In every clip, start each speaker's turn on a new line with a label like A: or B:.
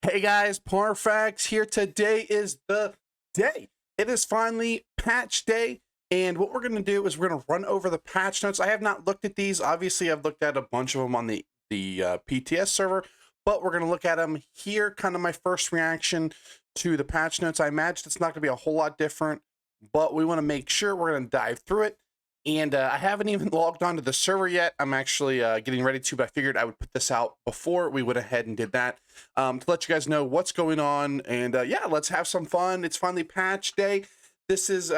A: Hey guys, Parfax here. Today is the day. It is finally patch day, and what we're going to do is we're going to run over the patch notes. I have not looked at these. Obviously, I've looked at a bunch of them on the PTS server, but we're going to look at them here. Kind of my first reaction to the patch notes. I imagine it's not going to be a whole lot different, but we want to make sure we're going to dive through it. And I haven't even logged onto the server yet. I'm actually getting ready to, but I figured I would put this out before we went ahead and did that to let you guys know what's going on. And yeah, let's have some fun. It's finally patch day. This is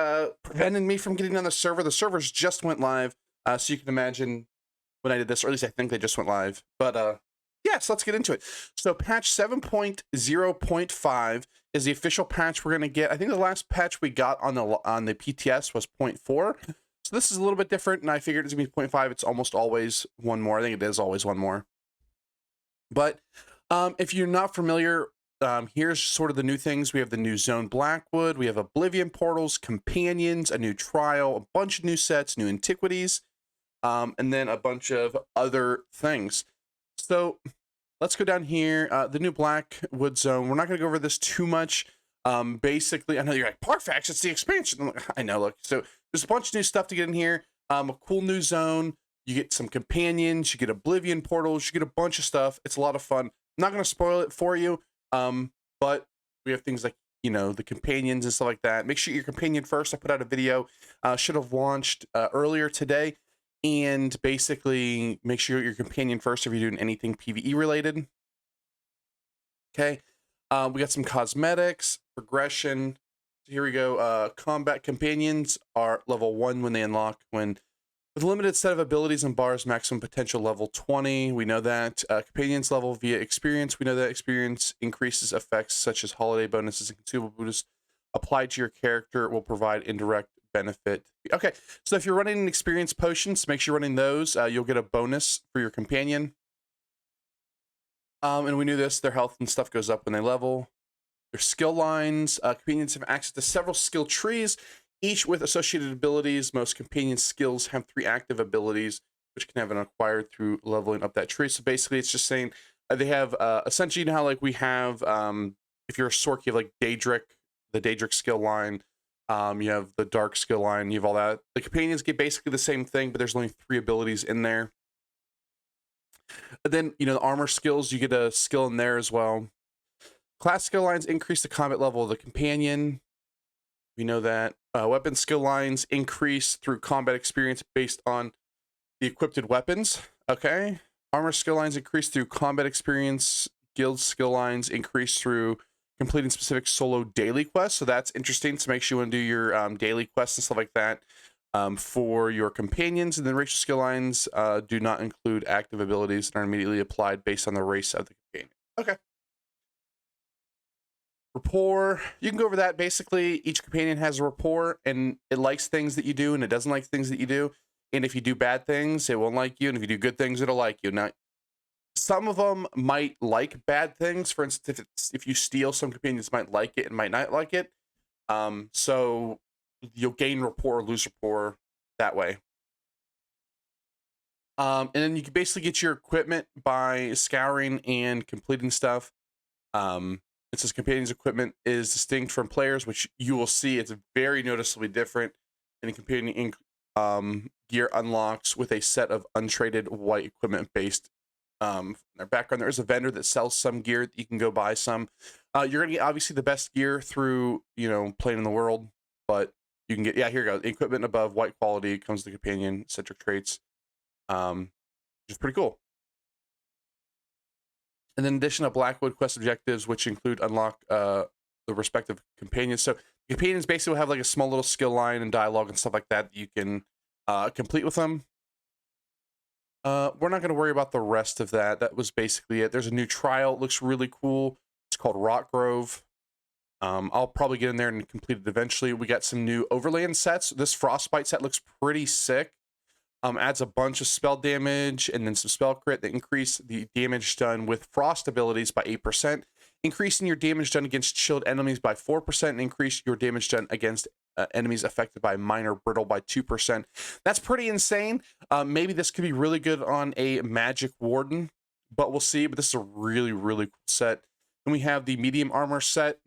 A: preventing me from getting on the server. The servers just went live, so you can imagine when I did this, or at least I think they just went live. But yeah, so let's get into it. So patch 7.0.5 is the official patch we're going to get. I think the last patch we got on the PTS was 0.4. So this is a little bit different, and I figured it's going to be 0.5. It's almost always one more. I think it is always one more. But if you're not familiar, here's sort of the new things. We have the new zone Blackwood. We have Oblivion portals, companions, a new trial, a bunch of new sets, new antiquities, and then a bunch of other things. So let's go down here. The new Blackwood zone. We're not going to go over this too much. Basically, I know you're like, Parfax, it's the expansion. I know, look. So there's a bunch of new stuff to get in here. A cool new zone. You get some companions. You get Oblivion portals. You get a bunch of stuff. It's a lot of fun. I'm not going to spoil it for you, but we have things like, you know, the companions and stuff like that. Make sure you're companion first. I put out a video. Should have launched earlier today. And basically, make sure you're companion first if you're doing anything PvE related. Okay. We got some cosmetics, progression. So here we go. Combat companions are level 1 when they unlock. With a limited set of abilities and bars, maximum potential level 20. We know that. Companions level via experience. We know that experience increases effects such as holiday bonuses and consumable bonuses applied to your character will provide indirect benefit. Okay, so if you're running an experience potions, make sure you're running those. You'll get a bonus for your companion. And we knew this, their health and stuff goes up when they level. Their skill lines. Companions have access to several skill trees, each with associated abilities. Most companion skills have 3 active abilities, which can have been acquired through leveling up that tree. So basically, it's just saying they have, essentially, you know how like we have, if you're a Sork, you have like Daedric, the Daedric skill line. You have the Dark skill line, you have all that. The companions get basically the same thing, but there's only 3 abilities in there. And then, you know, the armor skills, you get a skill in there as well. Class skill lines increase the combat level of the companion. We know that. Weapon skill lines increase through combat experience based on the equipped weapons. Okay. Armor skill lines increase through combat experience. Guild skill lines increase through completing specific solo daily quests. So that's interesting. So make sure you want to do your daily quests and stuff like that. For your companions. And then racial skill lines do not include active abilities that are immediately applied based on the race of the companion. Okay. Rapport, you can go over that. Basically, each companion has a rapport, and it likes things that you do, and it doesn't like things that you do. And if you do bad things, it won't like you, and if you do good things, it'll like you. Now, some of them might like bad things. For instance, if you steal, some companions might like it and might not like it. So you'll gain rapport or lose rapport that way. And then you can basically get your equipment by scouring and completing stuff. It says companions equipment is distinct from players, which you will see it's very noticeably different. And the companion gear unlocks with a set of untraded white equipment based their background. There is a vendor that sells some gear that you can go buy some. You're gonna get obviously the best gear through, you know, playing in the world, but you can get, yeah, here you go. Equipment above white quality comes the companion centric traits, which is pretty cool. And then in addition to Blackwood quest objectives, which include unlock the respective companions. So companions basically will have like a small little skill line and dialogue and stuff like that you can complete with them. We're not going to worry about the rest of that. That was basically it. There's a new trial. It looks really cool. It's called Rock Grove. I'll probably get in there and complete it eventually. We got some new overland sets. This Frostbite set looks pretty sick. Adds a bunch of spell damage and then some spell crit that increase the damage done with frost abilities by 8%, increasing your damage done against chilled enemies by 4%, and increase your damage done against enemies affected by minor brittle by 2%. That's pretty insane. Maybe this could be really good on a magic warden, but we'll see. But this is a really, really cool set. Then we have the medium armor set,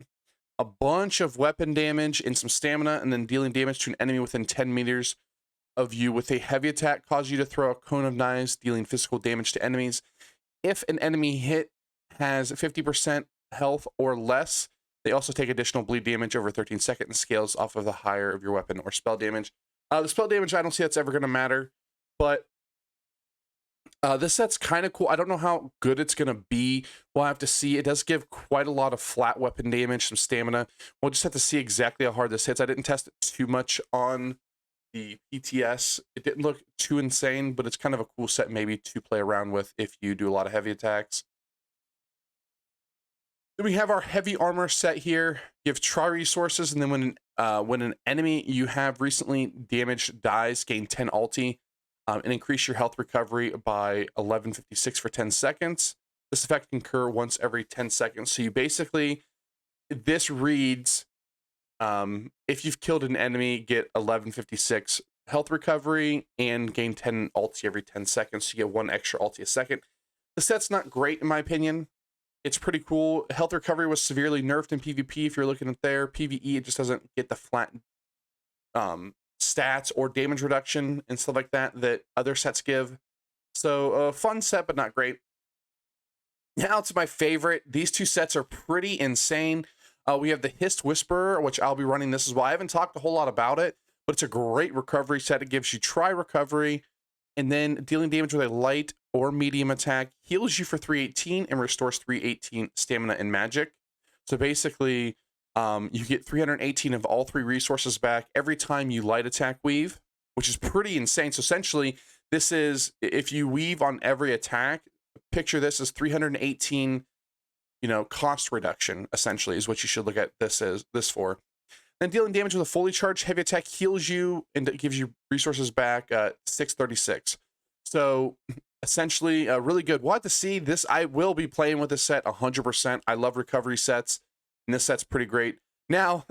A: a bunch of weapon damage and some stamina, and then dealing damage to an enemy within 10 meters of you with a heavy attack causes you to throw a cone of knives, dealing physical damage to enemies. If an enemy hit has 50% health or less, they also take additional bleed damage over 13 seconds and scales off of the higher of your weapon or spell damage. The spell damage, I don't see that's ever going to matter, but this set's kind of cool. I don't know how good it's going to be. We'll have to see. It does give quite a lot of flat weapon damage, some stamina. We'll just have to see exactly how hard this hits. I didn't test it too much on the PTS. It didn't look too insane, but it's kind of a cool set maybe to play around with if you do a lot of heavy attacks. Then we have our heavy armor set here. You have try resources, and then when an enemy you have recently damaged dies, gain 10 ulti, and increase your health recovery by 1156 for 10 seconds. This effect can occur once every 10 seconds. So you basically, this reads, if you've killed an enemy, get 1156 health recovery and gain 10 ulti every 10 seconds. So you get 1 extra ulti a second. The set's not great in my opinion. It's pretty cool. Health recovery was severely nerfed in PvP. If you're looking at there, PvE, it just doesn't get the flat stats or damage reduction and stuff like that that other sets give. So a fun set, but not great. Now to my favorite. These two sets are pretty insane. We have the Hist Whisperer, which I'll be running this as well. I haven't talked a whole lot about it, but it's a great recovery set. It gives you try recovery, and then dealing damage with a light or medium attack heals you for 318 and restores 318 stamina and magic. So basically, you get 318 of all 3 resources back every time you light attack weave, which is pretty insane. So essentially, this is, if you weave on every attack, picture this as 318, cost reduction, essentially, is what you should look at this for. Then dealing damage with a fully charged heavy attack heals you and it gives you resources back 636. So essentially, really good. We'll have to see this. I will be playing with this set 100%. I love recovery sets, and this set's pretty great. Now,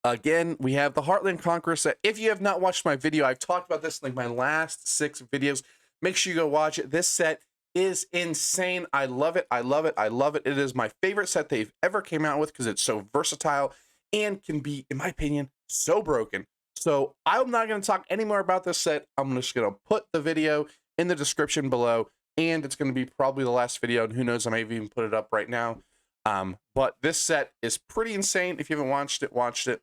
A: again, we have the Heartland Conqueror set. If you have not watched my video, I've talked about this in like my last 6 videos. Make sure you go watch it. This set is insane. I love it. I love it. I love it. It is my favorite set they've ever came out with because it's so versatile and can be, in my opinion, so broken. So I'm not going to talk any more about this set. I'm just going to put the video in the description below, and it's going to be probably the last video, and who knows, I may even put it up right now. But this set is pretty insane. If you haven't watched it, watched it.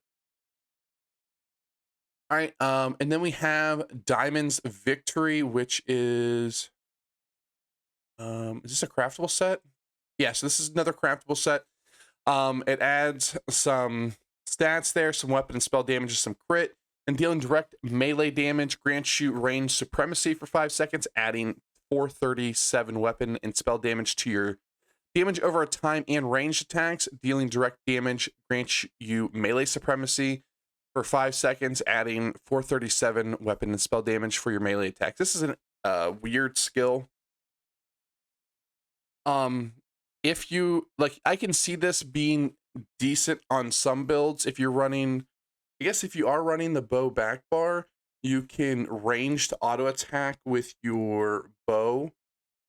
A: All right, and then we have Diamond's Victory, which is this a craftable set? Yeah, so this is another craftable set. It adds some stats there, some weapon and spell damage, some crit, and dealing direct melee damage grants you range supremacy for 5 seconds, adding 437 weapon and spell damage to your damage over a time and ranged attacks. Dealing direct damage grants you melee supremacy for 5 seconds, adding 437 weapon and spell damage for your melee attack. This is a weird skill. If you like, I can see this being decent on some builds. If you're running, I guess if you are running the bow back bar, you can ranged auto attack with your bow,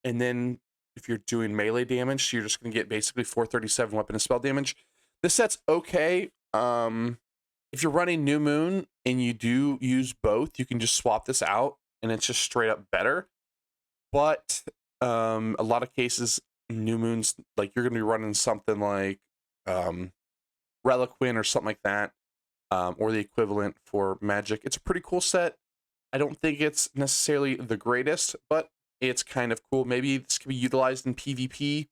A: and then if you're doing melee damage, you're just going to get basically 437 weapon and spell damage. This set's okay. If you're running New Moon and you do use both, you can just swap this out and it's just straight up better. But a lot of cases, New Moon's, like, you're going to be running something like Reliquin or something like that, or the equivalent for magic. It's a pretty cool set. I don't think it's necessarily the greatest, but it's kind of cool. Maybe this can be utilized in PvP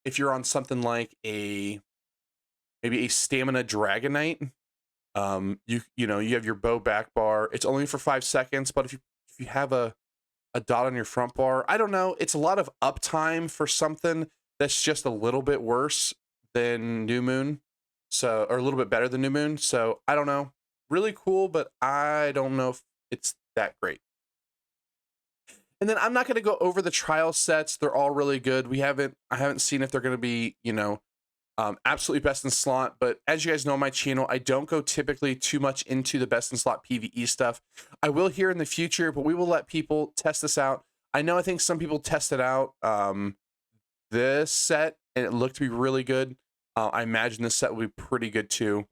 A: if you're on something like maybe a stamina Dragonite. You have your bow back bar. It's only for 5 seconds, but if you have a dot on your front bar, I don't know. It's a lot of uptime for something that's just a little bit worse than New Moon, or a little bit better than New Moon. So I don't know. Really cool, but I don't know if it's that great. And then I'm not going to go over the trial sets. They're all really good. I haven't seen if they're going to be, absolutely best in slot, but as you guys know on my channel, I don't go typically too much into the best in slot PvE stuff. I will here in the future, but we will let people test this out. I think some people test it out this set, and it looked to be really good. I imagine this set will be pretty good too.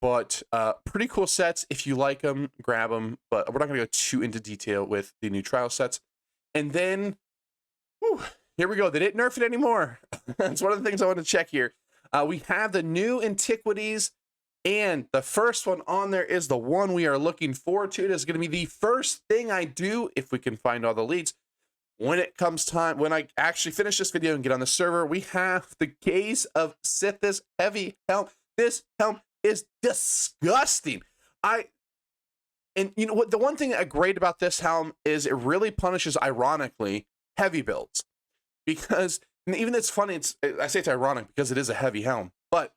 A: But pretty cool sets. If you like them, grab them. But we're not going to go too into detail with the new trial sets. And then, whew, here we go. They didn't nerf it anymore. That's one of the things I want to check here. We have the new antiquities. And the first one on there is the one we are looking forward to. It is going to be the first thing I do if we can find all the leads. When it comes time, when I actually finish this video and get on the server, we have the Gaze of Sithis heavy helm. This helm is disgusting. And you know what? The one thing that great about this helm is it really punishes, ironically, heavy builds. Because, and even it's funny, I say it's ironic because it is a heavy helm, but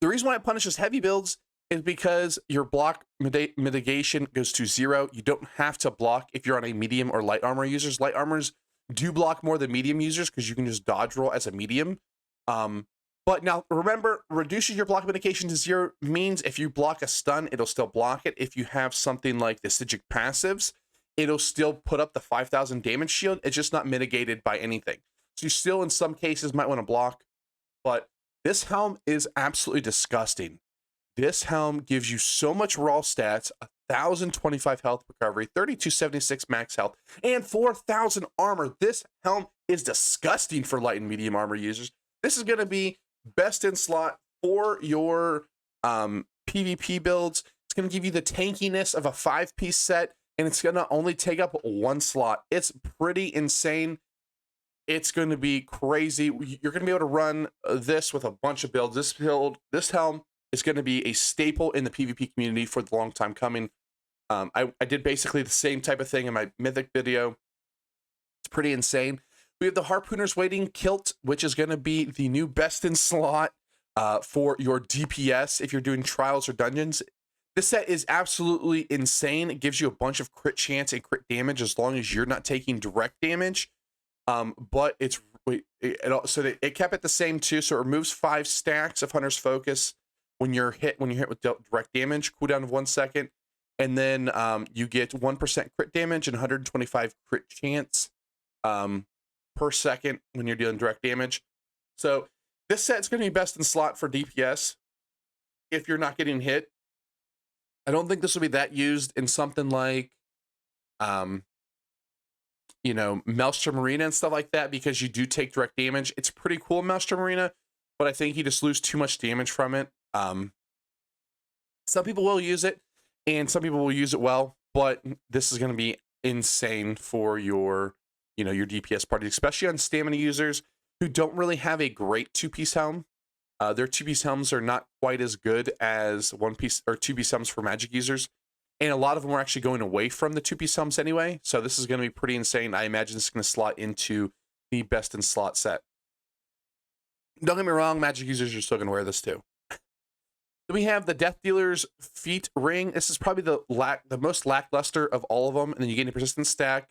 A: the reason why it punishes heavy builds is because your block mitigation goes to 0. You don't have to block if you're on a medium or light armor users. Light armors do block more than medium users because you can just dodge roll as a medium. But now remember, reducing your block mitigation to 0 means if you block a stun, it'll still block it. If you have something like the Sigic passives, it'll still put up the 5,000 damage shield. It's just not mitigated by anything. So you still, in some cases, might want to block. But this helm is absolutely disgusting. This helm gives you so much raw stats, 1,025 health recovery, 3,276 max health, and 4,000 armor. This helm is disgusting for light and medium armor users. This is going to be best in slot for your PvP builds. It's going to give you the tankiness of a 5-piece set, and it's going to only take up 1 slot. It's pretty insane. It's going to be crazy. You're going to be able to run this with a bunch of builds. This helm is going to be a staple in the PvP community for the long time coming. I did basically the same type of thing in my Mythic video. It's pretty insane. We have the Harpooner's Waiting Kilt, which is going to be the new best in slot for your DPS if you're doing trials or dungeons. This set is absolutely insane. It gives you a bunch of crit chance and crit damage as long as you're not taking direct damage. But it kept it the same too. So it removes 5 stacks of Hunter's Focus when you're hit with direct damage, cooldown of 1 second, and then you get 1% crit damage and 125 crit chance per second when you're dealing direct damage. So this set's going to be best in slot for DPS if you're not getting hit. I don't think this will be that used in something like Maelstrom Arena and stuff like that, because you do take direct damage. It's pretty cool in Maelstrom Arena, but I think you just lose too much damage from it. Some people will use it, and some people will use it well, but this is going to be insane for your DPS party, especially on stamina users who don't really have a great 2-piece helm. Their 2-piece helms are not quite as good as 1-piece or 2-piece helms for magic users. And a lot of them are actually going away from the 2-piece helms anyway. So this is going to be pretty insane. I imagine this is going to slot into the best in slot set. Don't get me wrong, magic users are still going to wear this too. Then we have the Death Dealer's Feet Ring. This is probably the most lackluster of all of them. And then you gain a persistence stack.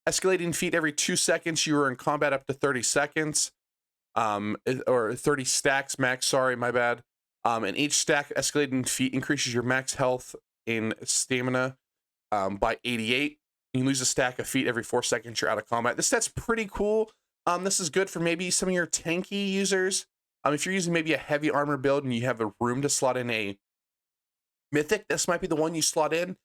A: Escalating feet every 2 seconds. You are in combat up to 30 seconds. Or 30 stacks max, sorry, my bad. And each stack escalating feet increases your max health in stamina by 88. You lose a stack of feet every 4 seconds you're out of combat. This set's pretty cool. This is good for maybe some of your tanky users. If you're using maybe a heavy armor build and you have a room to slot in a Mythic, this might be the one you slot in.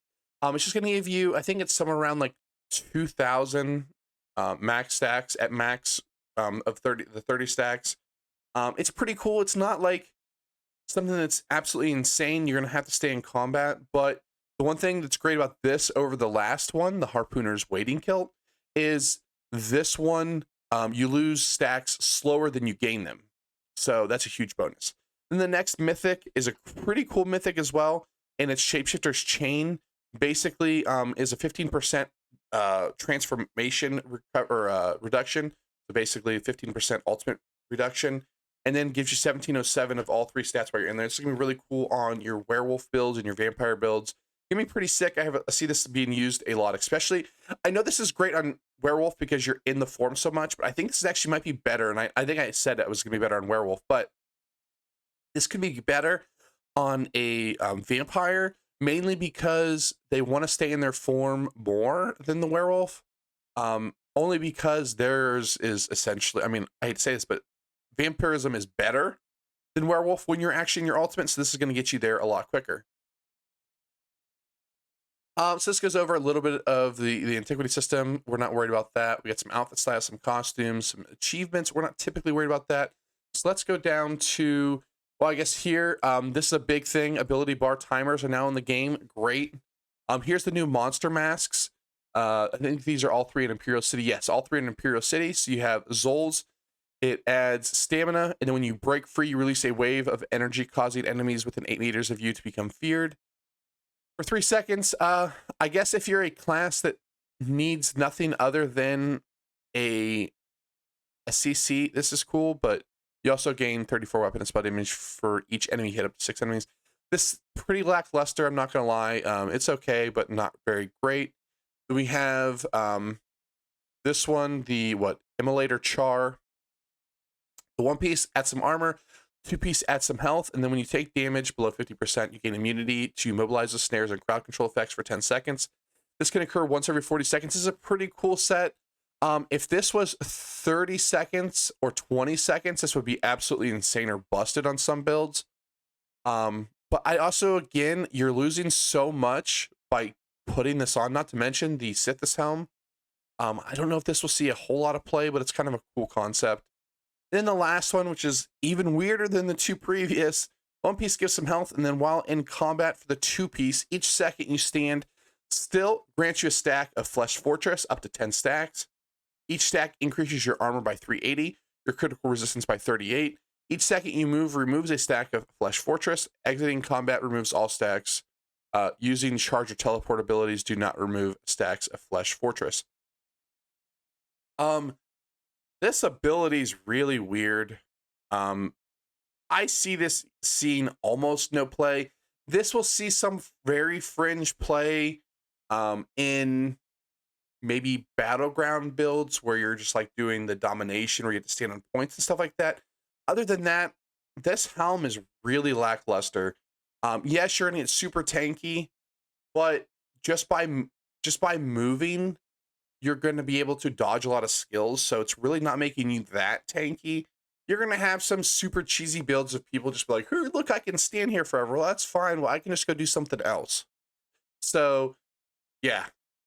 A: It's just going to give you, I think it's somewhere around like 2,000 max stacks at max of 30 stacks. It's pretty cool. It's not like something that's absolutely insane. You're going to have to stay in combat, but the one thing that's great about this over the last one, the Harpooner's Waiting Kilt, is this one, you lose stacks slower than you gain them. So that's a huge bonus. Then the next Mythic is a pretty cool Mythic as well, and it's Shapeshifter's Chain. Basically, is a 15% transformation reduction. So basically 15% ultimate reduction, and then gives you 1707 of all 3 stats while you're in there. It's going to be really cool on your werewolf builds and your vampire builds. It's going to be pretty sick. I see this being used a lot, especially. I know this is great on werewolf because you're in the form so much, but I think this actually might be better. And I think I said it was going to be better on werewolf, but this could be better on a vampire, mainly because they want to stay in their form more than the werewolf. only because theirs is essentially, I mean, I hate to say this, but vampirism is better than werewolf when you're actually in your ultimate, so this is going to get you there a lot quicker. So this goes over a little bit of the antiquity system. We're not worried about that. We got some outfit styles, some costumes, some achievements. We're not typically worried about that. So let's go down to, well, I guess here, this is a big thing. Ability bar timers are now in the game. Great. Here's the new monster masks. I think these are all three in Imperial City. Yes, all three in Imperial City. So you have Zol's. It adds stamina, and then when you break free, you release a wave of energy, causing enemies within 8 meters of you to become feared. For 3 seconds, I guess if you're a class that needs nothing other than a CC, this is cool, but you also gain 34 weapon and spell damage for each enemy hit up to 6 enemies. This pretty lackluster, I'm not going to lie. It's okay, but not very great. We have this one, the Immolator Char. The 1-piece adds some armor, 2-piece adds some health, and then when you take damage below 50%, you gain immunity to mobilize the snares and crowd control effects for 10 seconds. This can occur once every 40 seconds. This is a pretty cool set. If this was 30 seconds or 20 seconds, this would be absolutely insane or busted on some builds. But I also, again, you're losing so much by putting this on, not to mention the Sithis Helm. I don't know if this will see a whole lot of play, but it's kind of a cool concept. Then the last one, which is even weirder than the 2 previous, 1-piece gives some health, and then while in combat for the 2-piece, each second you stand still grants you a stack of Flesh Fortress, up to 10 stacks. Each stack increases your armor by 380, your critical resistance by 38. Each second you move removes a stack of Flesh Fortress. Exiting combat removes all stacks. Using charge or teleport abilities do not remove stacks of Flesh Fortress. This ability is really weird. I see this seeing almost no play. This will see some very fringe play in maybe battleground builds where you're just like doing the domination where you have to stand on points and stuff like that. Other than that, this helm is really lackluster. Yes, you're gonna get super tanky, but just by moving, you're going to be able to dodge a lot of skills, so it's really not making you that tanky. You're going to have some super cheesy builds of people just be like, hey, look, I can stand here forever. Well, that's fine. Well, I can just go do something else. So, yeah.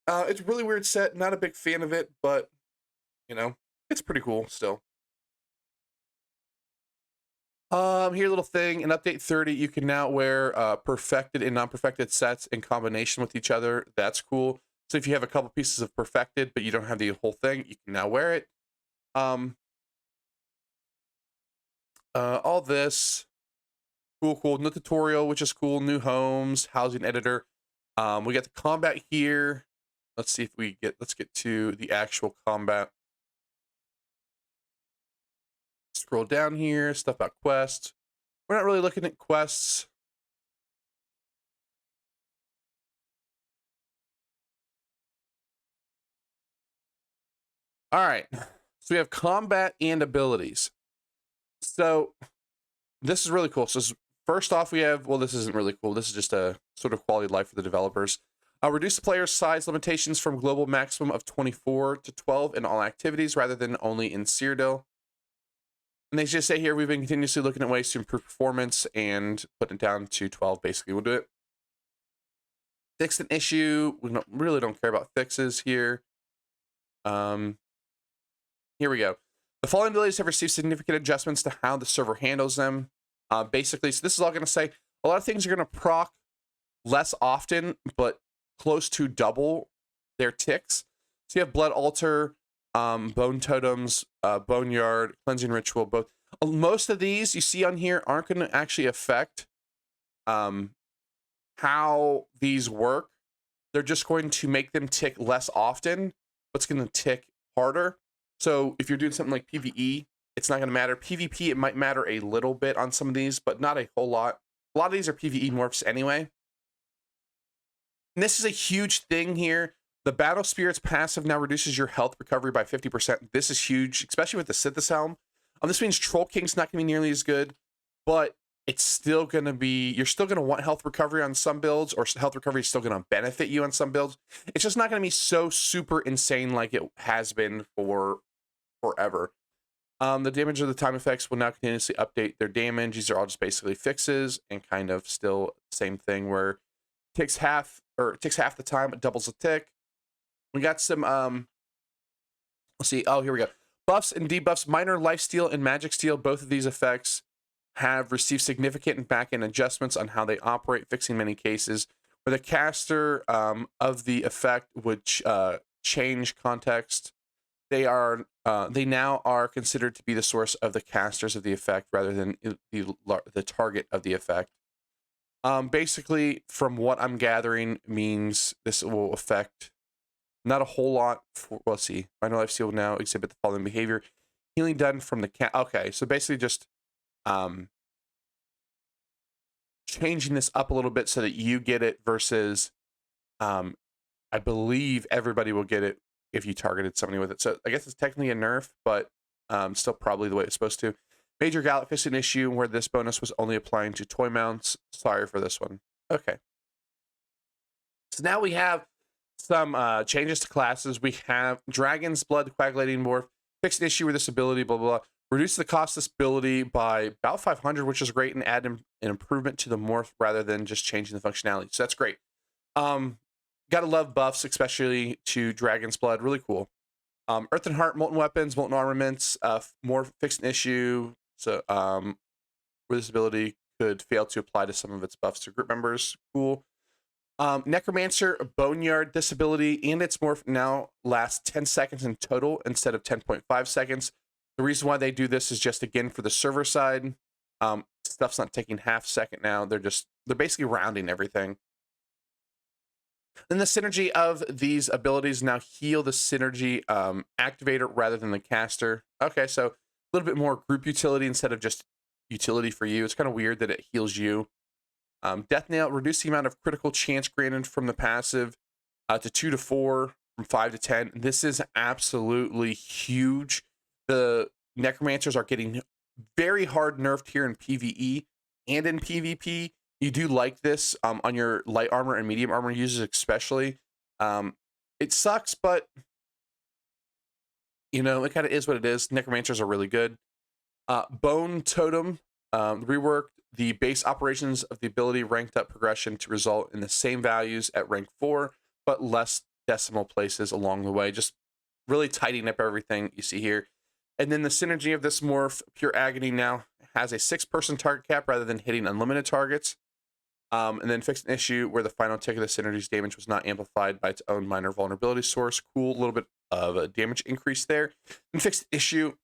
A: It's a really weird set. Not a big fan of it, but, you know, it's pretty cool still. Here, a little thing. In Update 30, you can now wear perfected and non-perfected sets in combination with each other. That's cool. So if you have a couple pieces of perfected, but you don't have the whole thing, you can now wear it. All this, cool. No tutorial, which is cool. New homes, housing editor. We got the combat here. Let's see if let's get to the actual combat. Scroll down here, stuff about quests. We're not really looking at quests. All right, so we have combat and abilities. So this is really cool. So first off, we have, well, this isn't really cool. This is just a sort of quality of life for the developers. Reduce the player's size limitations from global maximum of 24 to 12 in all activities rather than only in Cyrodiil. And they just say here, we've been continuously looking at ways to improve performance and put it down to 12. Basically, we'll do it. Fix an issue. We really don't care about fixes here. Here we go. The following abilities have received significant adjustments to how the server handles them. Basically, so this is all going to say a lot of things are going to proc less often, but close to double their ticks. So you have Blood Altar, Bone Totems, Boneyard, Cleansing Ritual, both. Most of these you see on here aren't going to actually affect how these work. They're just going to make them tick less often, but it's going to tick harder. So if you're doing something like PvE, it's not going to matter. PvP, it might matter a little bit on some of these, but not a whole lot. A lot of these are PvE morphs anyway. And this is a huge thing here. The Battle Spirit's passive now reduces your health recovery by 50%. This is huge, especially with the Sithis Helm. This means Troll King's not going to be nearly as good, but it's still going to be, you're still going to want health recovery on some builds, or health recovery is still going to benefit you on some builds. It's just not going to be so super insane like it has been for forever. The damage of the time effects will now continuously update their damage. These are all just basically fixes, and kind of still same thing where it takes half the time, it doubles the tick. We got some let's see. Oh, here we go. Buffs and debuffs, minor lifesteal and magic steal. Both of these effects have received significant back-end adjustments on how they operate, fixing many cases where the caster of the effect would change context. They now are considered to be the source of the casters of the effect rather than the target of the effect. Basically, from what I'm gathering, means this will affect not a whole lot. Let's see. Minor life steal will now exhibit the following behavior: healing done from the Okay, so basically just changing this up a little bit so that you get it versus I believe everybody will get it if you targeted somebody with it. So I guess it's technically a nerf, but still probably the way it's supposed to. Major Gallic Fist, an issue where this bonus was only applying to toy mounts. Sorry for this one. Okay. So now we have some changes to classes. We have Dragon's Blood, Coagulating Morph, fixed an issue with this ability, blah, blah, blah. Reduce the cost of this ability by about 500, which is great, and add an improvement to the morph rather than just changing the functionality. So that's great. Gotta love buffs, especially to Dragon's Blood. Really cool. Earth and Heart, Molten Weapons, Molten Armaments, more fixed an issue. So where this ability could fail to apply to some of its buffs to group members. Cool. Necromancer, Boneyard, this ability and its morph now lasts 10 seconds in total instead of 10.5 seconds. The reason why they do this is just, again, for the server side. Stuff's not taking half second now. They're basically rounding everything. Then the synergy of these abilities now heal the synergy activator rather than the caster. Okay, so a little bit more group utility instead of just utility for you. It's kind of weird that it heals you. Death Nail, reduce the amount of critical chance granted from the passive to 2 to 4, from 5 to 10. This is absolutely huge. The Necromancers are getting very hard nerfed here in PvE and in PvP. You do like this on your light armor and medium armor users especially. It sucks, but you know, it kind of is what it is. Necromancers are really good. Bone Totem, reworked the base operations of the ability ranked up progression to result in the same values at rank 4, but less decimal places along the way. Just really tidying up everything you see here. And then the synergy of this morph, Pure Agony, now has a 6-person target cap rather than hitting unlimited targets. And then fixed an issue where the final tick of the synergy's damage was not amplified by its own minor vulnerability source. Cool, a little bit of a damage increase there. And fixed issue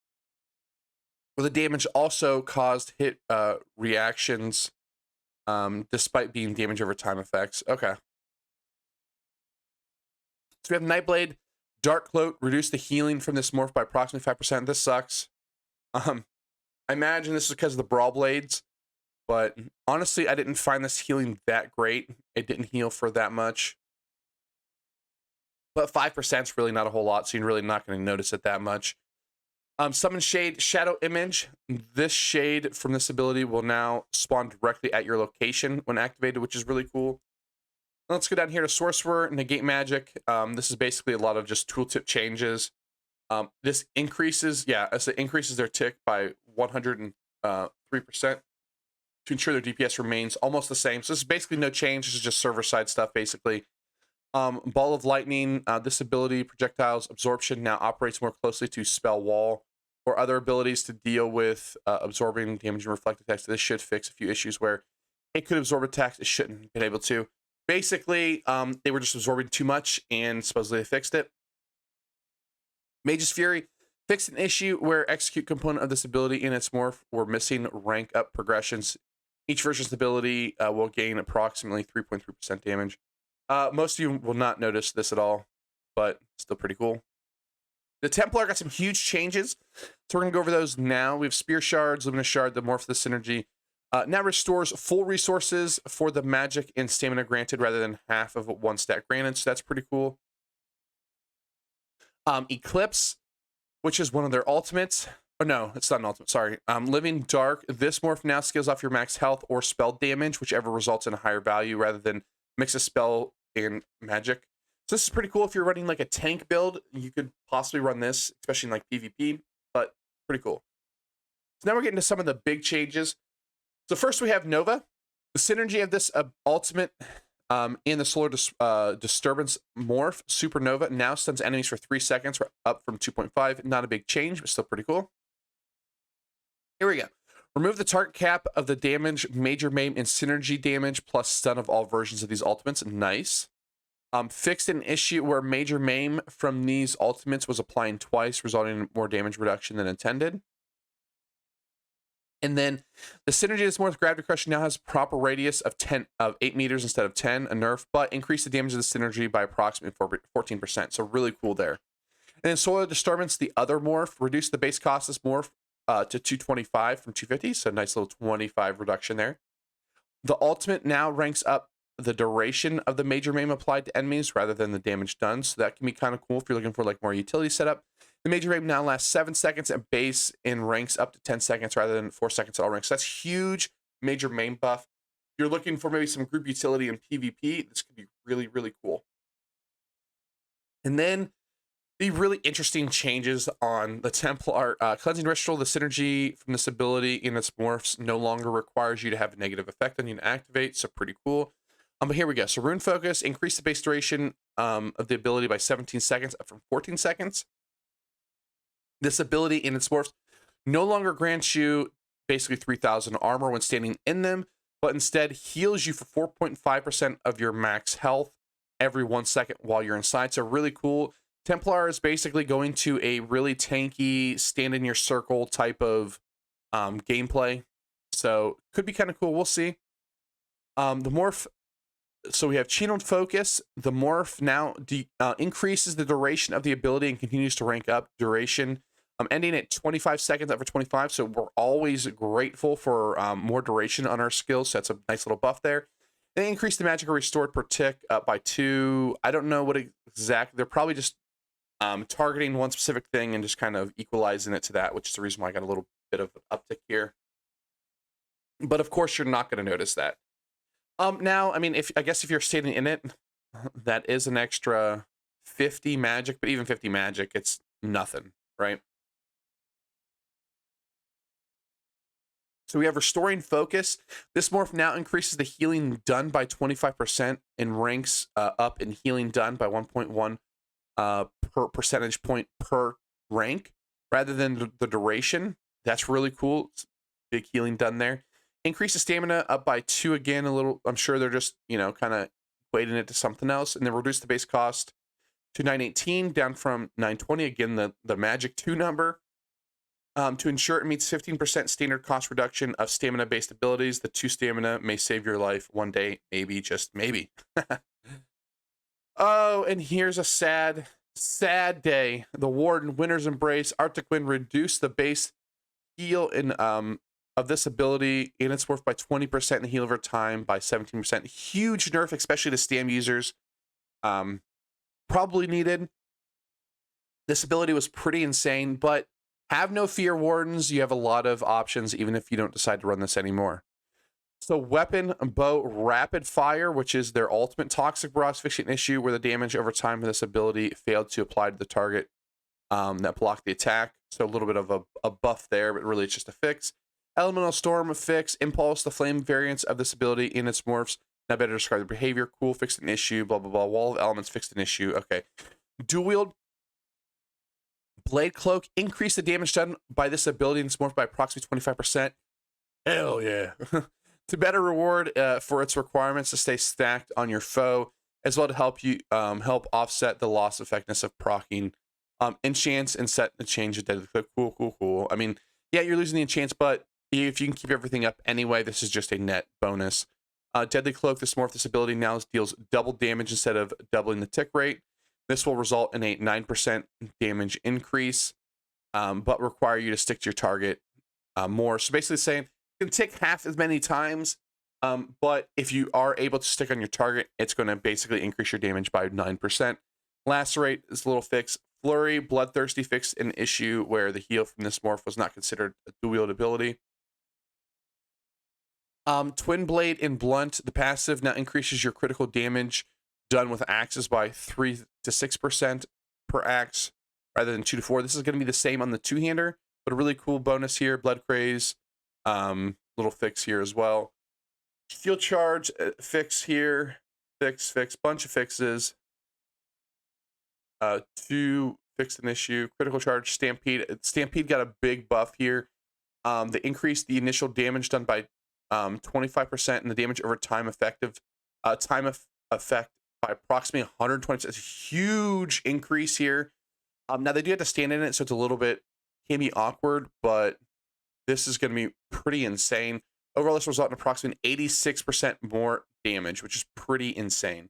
A: where the damage also caused hit reactions despite being damage over time effects. Okay. So we have Nightblade, Dark Cloak, reduce the healing from this morph by approximately 5%. This sucks. I imagine this is because of the Brawl Blades, but honestly, I didn't find this healing that great. It didn't heal for that much. But 5% is really not a whole lot, so you're really not going to notice it that much. Summon Shade, Shadow Image. This shade from this ability will now spawn directly at your location when activated, which is really cool. Let's go down here to Sorcerer, Negate Magic. This is basically a lot of just tooltip changes. This increases, as it increases their tick by 103% to ensure their DPS remains almost the same. So this is basically no change. This is just server side stuff, basically. Ball of Lightning. This ability, Projectiles Absorption, now operates more closely to Spell Wall or other abilities to deal with absorbing damage and reflect attacks. This should fix a few issues where it could absorb attacks it shouldn't have been able to. Basically, they were just absorbing too much, and supposedly they fixed it. Mage's Fury fixed an issue where execute component of this ability in its morph were missing rank up progressions. Each version's ability will gain approximately 3.3% damage. Most of you will not notice this at all, but still pretty cool. The Templar got some huge changes, so we're going to go over those now. We have Spear Shards, Luminous Shard, the morph the synergy. Now restores full resources for the magic and stamina granted rather than half of 1 stat granted, so that's pretty cool. Eclipse, which is one of their ultimates. Oh no, it's not an ultimate. Sorry. Living Dark. This morph now scales off your max health or spell damage, whichever results in a higher value, rather than mix a spell and magic. So this is pretty cool. If you're running like a tank build, you could possibly run this, especially in like PvP. But pretty cool. So now we're getting to some of the big changes. So first we have Nova. The synergy of this ultimate in the solar disturbance morph, Supernova, now stuns enemies for 3 seconds. We're up from 2.5. Not a big change, but still pretty cool. Here we go. Remove the target cap of the damage, major maim, and synergy damage, plus stun of all versions of these ultimates. Nice. Fixed an issue where major maim from these ultimates was applying twice, resulting in more damage reduction than intended. And then the synergy of this morph, Gravity Crush, now has proper radius of 8 meters instead of 10, a nerf, but increase the damage of the synergy by approximately 14%. So really cool there. And then Solar Disturbance, the other morph, reduced the base cost of this morph to 225 from 250. So nice little 25 reduction there. The ultimate now ranks up the duration of the major maim applied to enemies rather than the damage done. So that can be kind of cool if you're looking for like more utility setup. The major maim now lasts 7 seconds at base and ranks up to 10 seconds rather than 4 seconds at all ranks. So that's huge major maim buff. If you're looking for maybe some group utility in PvP, this could be really, really cool. And then the really interesting changes on the Templar Cleansing Ritual. The synergy from this ability in its morphs no longer requires you to have a negative effect on you to activate. So pretty cool. But here we go. So Rune Focus, increase the base duration of the ability by 17 seconds up from 14 seconds. This ability in its morphs no longer grants you basically 3,000 armor when standing in them, but instead heals you for 4.5% of your max health every 1 second while you're inside. So really cool. Templar is basically going to a really tanky, stand in your circle type of gameplay. So could be kind of cool. We'll see. The morph. So we have Channeled Focus. The morph now increases the duration of the ability and continues to rank up duration, ending at 25 seconds over 25. So we're always grateful for more duration on our skills. So that's a nice little buff there. They increase the magical restored per tick up by 2. I don't know what exactly. They're probably just targeting one specific thing and just kind of equalizing it to that, which is the reason why I got a little bit of an uptick here. But of course, you're not going to notice that. Now, I mean, I guess if you're standing in it, that is an extra 50 magic, but even 50 magic, it's nothing, right? So we have Restoring Focus. This morph now increases the healing done by 25% and ranks up in healing done by 1.1 per percentage point per rank, rather than the duration. That's really cool. It's big healing done there. Increase the stamina up by 2 again, a little. I'm sure they're just, you know, kind of equating it to something else. And then reduce the base cost to 918 down from 920. Again, the magic 2 number. To ensure it meets 15% standard cost reduction of stamina-based abilities. The 2 stamina may save your life one day, maybe, just maybe. Oh, and here's a sad, sad day. The Warden, Winter's Embrace, Arctic Wind reduced the base heal in of this ability in its worth by 20% and heal over time by 17%. Huge nerf, especially to stam users. Probably needed. This ability was pretty insane, but have no fear, Wardens. You have a lot of options, even if you don't decide to run this anymore. So Weapon, Bow, Rapid Fire, which is their ultimate toxic barrage fixing issue, where the damage over time of this ability failed to apply to the target that blocked the attack. So a little bit of a buff there, but really it's just a fix. Elemental Storm fix, Impulse, the flame variants of this ability in its morphs. Now better describe the behavior. Cool, fixed an issue, blah, blah, blah. Wall of Elements fixed an issue. Okay. Dual Wield, Blade Cloak, increase the damage done by this ability in its morph by approximately 25%. Hell yeah. To better reward for its requirements to stay stacked on your foe, as well to help you help offset the loss effectiveness of proccing enchants and set the change of deadly cloak. Cool, cool, cool. I mean, yeah, you're losing the enchants, but if you can keep everything up anyway, this is just a net bonus. Deadly Cloak, this morph, this ability now deals double damage instead of doubling the tick rate. This will result in a 9% damage increase, but require you to stick to your target more. So basically saying you can tick half as many times, but if you are able to stick on your target, it's going to basically increase your damage by 9%. Lacerate is a little fix. Flurry, Bloodthirsty fixed an issue where the heal from this morph was not considered a dual wield ability. Twin Blade and Blunt, the passive now increases your critical damage done with axes by 3 to 6% per axe rather than 2 to 4. This is going to be the same on the two-hander, but a really cool bonus here. Blood Craze, little fix here as well. Shield Charge, fix here, fix, bunch of fixes. 2 fixed an issue. Critical Charge, Stampede. Stampede got a big buff here. They increased the initial damage done by 25% and the damage over time effect by approximately 120%. It's a huge increase here. Now they do have to stand in it, so it's a little bit can be awkward, but this is going to be pretty insane. Overall, this result in approximately 86% more damage, which is pretty insane.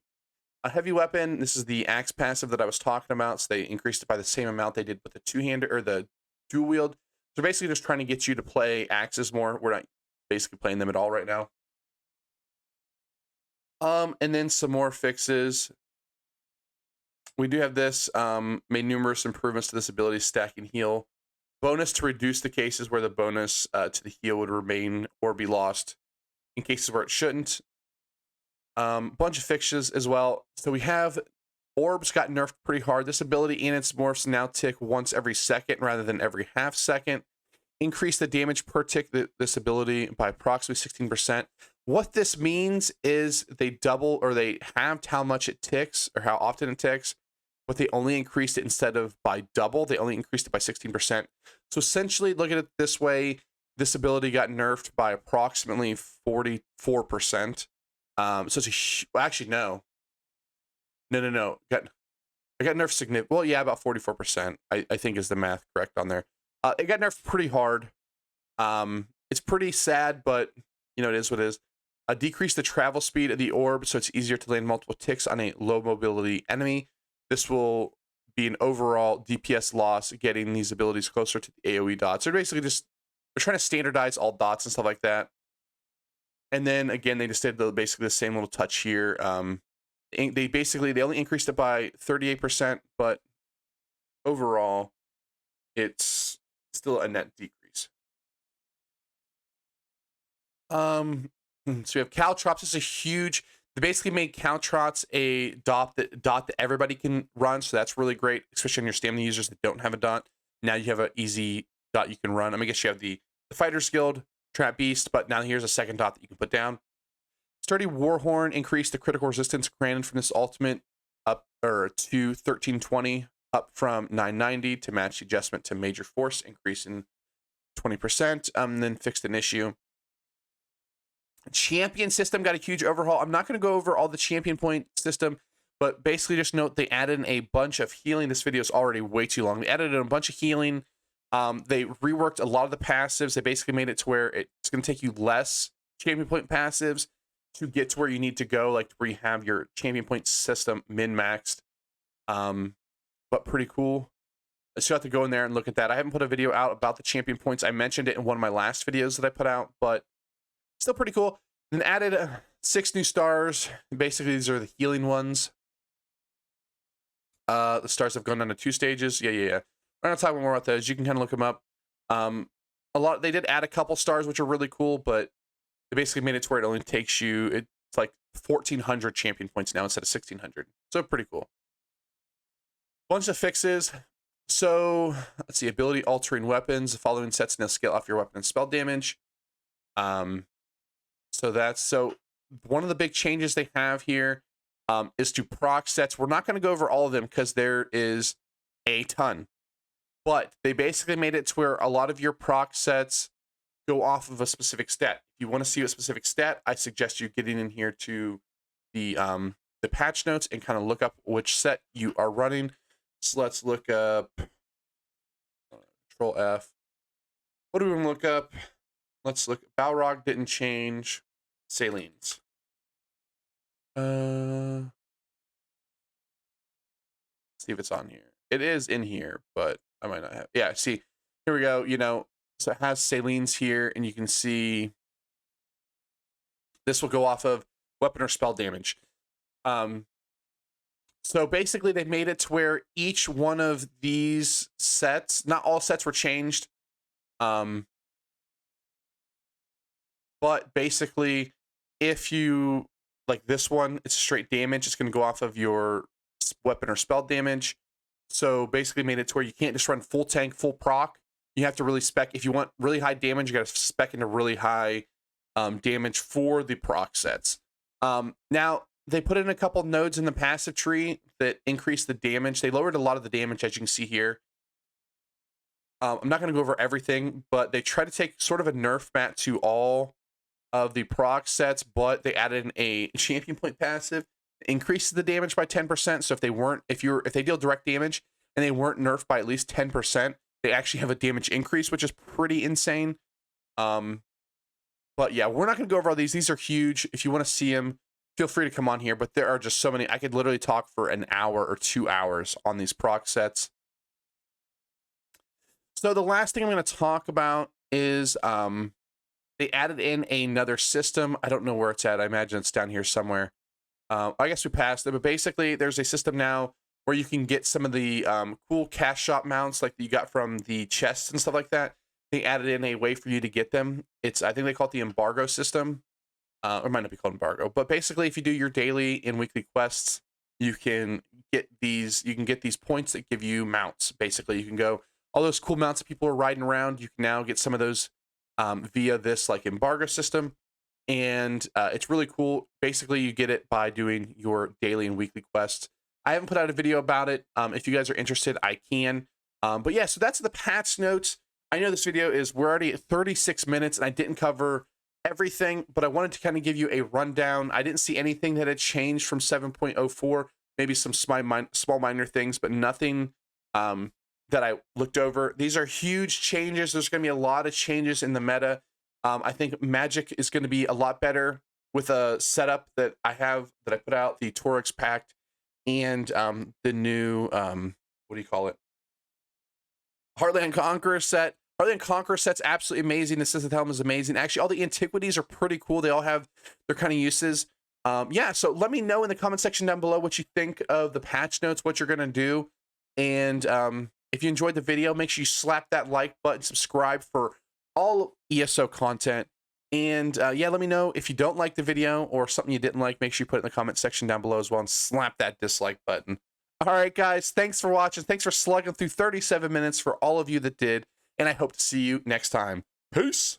A: A heavy weapon, this is the axe passive that I was talking about, so they increased it by the same amount they did with the two-hander or the dual wield. So basically just trying to get you to play axes more. We're not basically playing them at all right now. And then some more fixes. We do have this, made numerous improvements to this ability, stack and heal. Bonus to reduce the cases where the bonus to the heal would remain or be lost in cases where it shouldn't. Bunch of fixes as well. So we have orbs got nerfed pretty hard. This ability and its morphs now tick once every second rather than every half second. Increase the damage per tick this ability by approximately 16%. What this means is they double or they halved how much it ticks or how often it ticks, but they only increased it instead of by double. They only increased it by 16%. So essentially, look at it this way. This ability got nerfed by approximately 44%. So it's actually, no. I got nerfed significant. Well, yeah, about 44%, I think is the math correct on there. It got nerfed pretty hard. It's pretty sad, but you know, it is what it is. Decrease the travel speed of the orb so it's easier to land multiple ticks on a low mobility enemy. This will be an overall DPS loss, getting these abilities closer to the AoE dots. They're basically just, they're trying to standardize all dots and stuff like that. And then again, they just did basically the same little touch here. They only increased it by 38%, but overall, it's still a net decrease. So we have Caltrops. This is a huge. They basically made Caltrops a dot that everybody can run, so that's really great, especially on your stamina users that don't have a dot. Now you have an easy dot you can run. I mean, I guess you have the Fighters Guild, Trap Beast, but now here's a second dot that you can put down. Sturdy Warhorn increased the critical resistance granted from this ultimate up to 1320, up from 990 to match the adjustment to major force, increasing 20%. Then fixed an issue. Champion system got a huge overhaul. I'm not going to go over all the champion point system, but basically just note they added in a bunch of healing. This video is already way too long. They added in a bunch of healing. They reworked a lot of the passives. They basically made it to where it's going to take you less champion point passives to get to where you need to go, like where you have your champion point system min-maxed. But pretty cool. So you have to go in there and look at that. I haven't put a video out about the champion points. I mentioned it in one of my last videos that I put out, but still pretty cool. Then added 6 new stars. Basically, these are the healing ones. The stars have gone down to 2 stages. Yeah. We're not talking more about those. You can kind of look them up. They did add a couple stars, which are really cool, but they basically made it to where it only takes you, it's like 1,400 champion points now instead of 1,600. So pretty cool. Bunch of fixes. So let's see, ability altering weapons. The following sets now scale off your weapon and spell damage. So one of the big changes they have here is to proc sets. We're not going to go over all of them because there is a ton, but they basically made it to where a lot of your proc sets go off of a specific stat. If you want to see a specific stat, I suggest you getting in here to the patch notes and kind of look up which set you are running. So let's look up Control F. What do we want to look up? Let's look. Balrog didn't change. Salines. See if it's on here. It is in here, but I might not have. Yeah, see, here we go. You know, so it has Salines here, and you can see this will go off of weapon or spell damage. So basically, they made it to where each one of these sets, not all sets were changed, but basically, if you like this one, it's straight damage. It's going to go off of your weapon or spell damage. So basically, made it to where you can't just run full tank, full proc. You have to really spec. If you want really high damage, you got to spec into really high damage for the proc sets. Now, they put in a couple nodes in the passive tree that increase the damage. They lowered a lot of the damage, as you can see here. I'm not going to go over everything, but they try to take sort of a nerf mat to all of the proc sets, but they added in a champion point passive, increases the damage by 10%. So if they deal direct damage and they weren't nerfed by at least 10%, they actually have a damage increase, which is pretty insane. But yeah, we're not going to go over all these. These are huge. If you want to see them, feel free to come on here, but there are just so many. I could literally talk for an hour or 2 hours on these proc sets. So the last thing I'm going to talk about is they added in another system. I don't know where it's at. I imagine it's down here somewhere. I guess we passed it, but basically there's a system now where you can get some of the cool cash shop mounts like you got from the chests and stuff like that. They added in a way for you to get them. I think they call it the embargo system. Or it might not be called embargo, but basically if you do your daily and weekly quests, you can get these points that give you mounts. Basically, you can go, all those cool mounts that people are riding around, you can now get some of those via this like embargo system. And it's really cool. Basically, you get it by doing your daily and weekly quests. I haven't put out a video about it. If you guys are interested, I can. But yeah, so that's the patch notes. I know this video we're already at 36 minutes and I didn't cover everything, but I wanted to kind of give you a rundown. I didn't see anything that had changed from 7.04, maybe some small minor things, but nothing that I looked over. These are huge changes. There's going to be a lot of changes in the meta. I think Magic is going to be a lot better with a setup that I put out, the Torix Pact and the new, what do you call it? Heartland Conqueror set. Heartland Conqueror set's absolutely amazing. The System Helm is amazing. Actually, all the antiquities are pretty cool. They all have their kind of uses. Yeah, so let me know in the comment section down below what you think of the patch notes, what you're going to do. And if you enjoyed the video, make sure you slap that like button, subscribe for all ESO content. And yeah, let me know if you don't like the video or something you didn't like. Make sure you put it in the comment section down below as well and slap that dislike button. All right, guys, thanks for watching. Thanks for slugging through 37 minutes for all of you that did. And I hope to see you next time. Peace.